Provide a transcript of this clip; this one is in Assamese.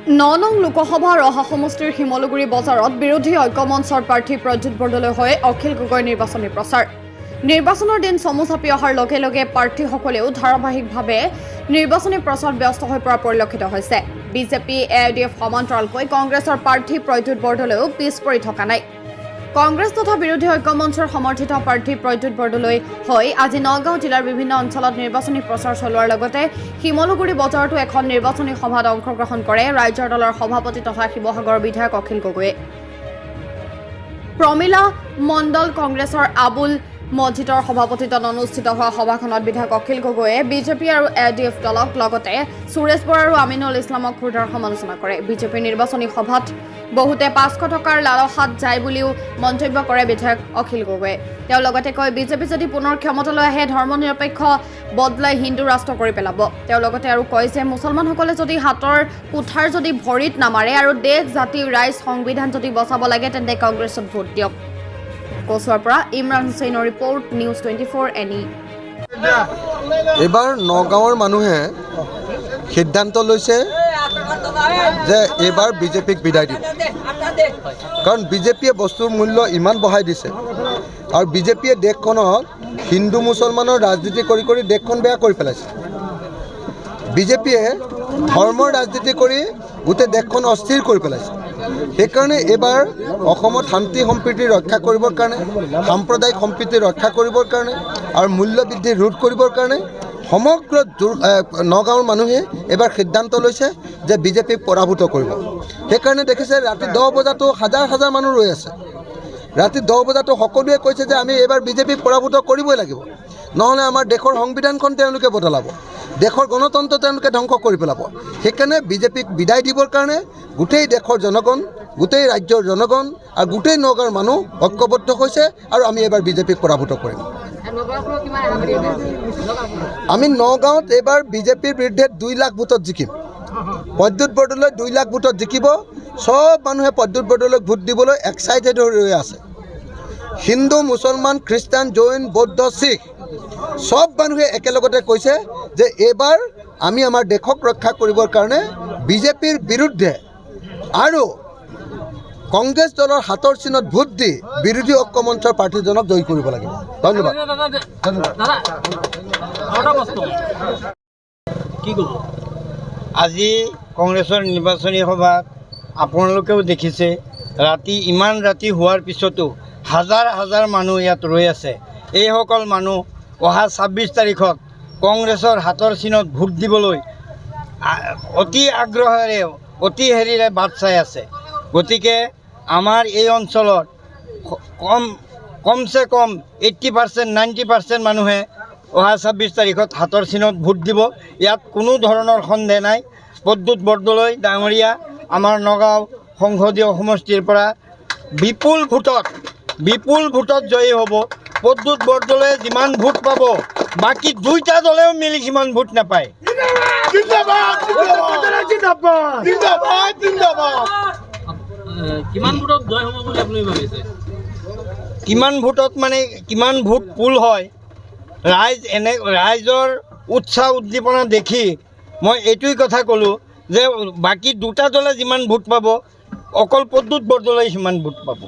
নং লোকসভাৰ ৰহা সমষ্টিৰ শিমলুগুৰি বজাৰত বিৰোধী ঐক্যমঞ্চৰ প্ৰাৰ্থী প্ৰদ্যুৎ বৰদলৈৰ হৈ অখিল গগৈ নিৰ্বাচনী প্ৰচাৰ। নিৰ্বাচনৰ দিন চমু চাপি অহাৰ লগে লগে প্ৰাৰ্থীসকলেও ধাৰাবাহিকভাৱে নিৰ্বাচনী প্ৰচাৰত ব্যস্ত হৈ পৰা পৰিলক্ষিত হৈছে। বিজেপি AIDF সমান্তৰালকৈ কংগ্ৰেছৰ প্ৰাৰ্থী প্ৰদ্যুৎ বৰদলৈও পিছ পৰি থকা নাই। কংগ্ৰেছ তথা বিৰোধী ঐক্যমঞ্চৰ সমৰ্থিত প্ৰাৰ্থী প্ৰদ্যুৎ বৰদলৈ হৈ আজি নগাঁও জিলাৰ বিভিন্ন অঞ্চলত নিৰ্বাচনী প্ৰচাৰ চলোৱাৰ লগতে শিমলুগুৰি বজাৰতো এখন নিৰ্বাচনী সভাত অংশগ্ৰহণ কৰে ৰাজ্যৰ দলৰ সভাপতি তথা শিৱসাগৰৰ বিধায়ক অখিল গগৈয়ে। প্ৰমীলা মণ্ডল কংগ্ৰেছৰ আবুল মজিদৰ সভাপতিত্বত অনুষ্ঠিত হোৱা সভাখনত বিধায়ক অখিল গগৈয়ে বিজেপি আৰু AIDF দলক লগতে সুৰেশ বৰা আৰু আমিনুল ইছলামক ক্ষুদ্ৰ সমালোচনা কৰে। বিজেপিৰ নিৰ্বাচনী সভাত বহুতে 500 টকাৰ লালসাত যায় বুলিও মন্তব্য কৰে বিধায়ক অখিল গগৈয়ে। তেওঁ লগতে কয় বিজেপি যদি পুনৰ ক্ষমতালৈ আহে ধৰ্মনিৰপেক্ষ বদলাই হিন্দু ৰাষ্ট্ৰ কৰি পেলাব। তেওঁ লগতে আৰু কয় যে মুছলমানসকলে যদি হাতৰ কুঠাৰ যদি ভৰিত নামাৰে আৰু দেশ জাতি ৰাইজ সংবিধান যদি বচাব লাগে তেন্তে কংগ্ৰেছত ভোট দিয়ক। কচুৱাৰ পৰা ইমৰান হুছেইনৰ ৰিপৰ্ট নিউজ 24 NE। এবাৰ নগাঁৱৰ মানুহে সিদ্ধান্ত লৈছে যে এবাৰ বিজেপিক বিদায় দিব, কাৰণ বিজেপিয়ে বস্তুৰ মূল্য ইমান বঢ়াই দিছে আৰু বিজেপিয়ে দেশখনত হিন্দু মুছলমানৰ ৰাজনীতি কৰি কৰি দেশখন বেয়া কৰি পেলাইছে। বিজেপিয়ে ধৰ্মৰ ৰাজনীতি কৰি গোটেই দেশখন অস্থিৰ কৰি পেলাইছে। সেইকাৰণে এইবাৰ অসমত শান্তি সম্প্ৰীতি ৰক্ষা কৰিবৰ কাৰণে, সাম্প্ৰদায়িক সম্প্ৰীতি ৰক্ষা কৰিবৰ কাৰণে আৰু মূল্য বৃদ্ধি ৰোধ কৰিবৰ কাৰণে সমগ্ৰ নগাঁৱৰ মানুহে এবাৰ সিদ্ধান্ত লৈছে যে বিজেপিক পৰাভূত কৰিব। সেইকাৰণে দেখিছে ৰাতি 10 বজাতো হাজাৰ হাজাৰ মানুহ ৰৈ আছে। ৰাতি 10 বজাতো সকলোৱে কৈছে যে আমি এইবাৰ বিজেপিক পৰাভূত কৰিবই লাগিব, নহ'লে আমাৰ দেশৰ সংবিধানখন তেওঁলোকে বদলাব, দেশৰ গণতন্ত্ৰ তেওঁলোকে ধ্বংস কৰি পেলাব। সেইকাৰণে বিজেপিক বিদায় দিবৰ কাৰণে গোটেই দেশৰ জনগণ, গোটেই ৰাজ্যৰ জনগণ আৰু গোটেই নগাঁৱৰ মানুহ ঐক্যবদ্ধ হৈছে আৰু আমি এইবাৰ বিজেপিক পৰাভূত কৰিম। আমি নগাঁৱত এইবাৰ বিজেপিৰ বিৰুদ্ধে 2 লাখ ভোটত জিকিম। প্ৰদ্যুৎ বৰদলৈ 2 লাখ ভোটত জিকিব। সব মানুহে প্ৰদ্যুৎ বৰদলৈক ভোট দিবলৈ এক্সাইটেড হৈ ৰৈ আছে। হিন্দু, মুছলমান, খ্ৰীষ্টান, জৈন, বৌদ্ধ, শিখ সব মানুহে একেলগতে কৈছে যে এইবাৰ আমি আমাৰ দেশক ৰক্ষা কৰিবৰ কাৰণে বিজেপিৰ বিৰুদ্ধে আৰু কংগ্ৰেছ দলৰ হাতৰ চিনত ভোট দি বিৰোধী ঐক্যমঞ্চৰ প্ৰাৰ্থীজনক জয়ী কৰিব লাগিব। ধন্যবাদ। আজি কংগ্ৰেছৰ নিৰ্বাচনী সভাত আপোনালোকেও দেখিছে ইমান ৰাতি হোৱাৰ পিছতো হাজাৰ হাজাৰ মানুহ ইয়াত ৰৈ আছে। এইসকল মানুহ অহা 26 তাৰিখত কংগ্ৰেছৰ হাতৰ চিনত ভোট দিবলৈ অতি আগ্ৰহেৰে অতি হেৰিৰে বাট চাই আছে। গতিকে আমাৰ এই অঞ্চলত কমচে কম 80% 90% মানুহে অহা 26 তাৰিখত হাতৰ চিনত ভোট দিব। ইয়াত কোনো ধৰণৰ সন্দেহ নাই। প্ৰদ্যুৎ বৰদলৈ ডাঙৰীয়া আমাৰ নগাঁও সংসদীয় সমষ্টিৰ পৰা বিপুল ভোটত জয়ী হ'ব। প্ৰদ্যুৎ বৰদলৈয়ে যিমান ভোট পাব বাকী 2টা দলেও মিলি সিমান ভোট নাপায়। কিমান ভোটত জয় হ'ব বুলি আপুনি ভাবিছে? কিমান ভোটত মানে কিমান ভোট পুল হয়, ৰাইজৰ উৎসাহ উদ্দীপনা দেখি মই এইটোৱেই কথা ক'লোঁ যে বাকী 2টা দলে যিমান ভোট পাব অকল প্ৰদ্যুৎ বৰদলৈ সিমান ভোট পাব।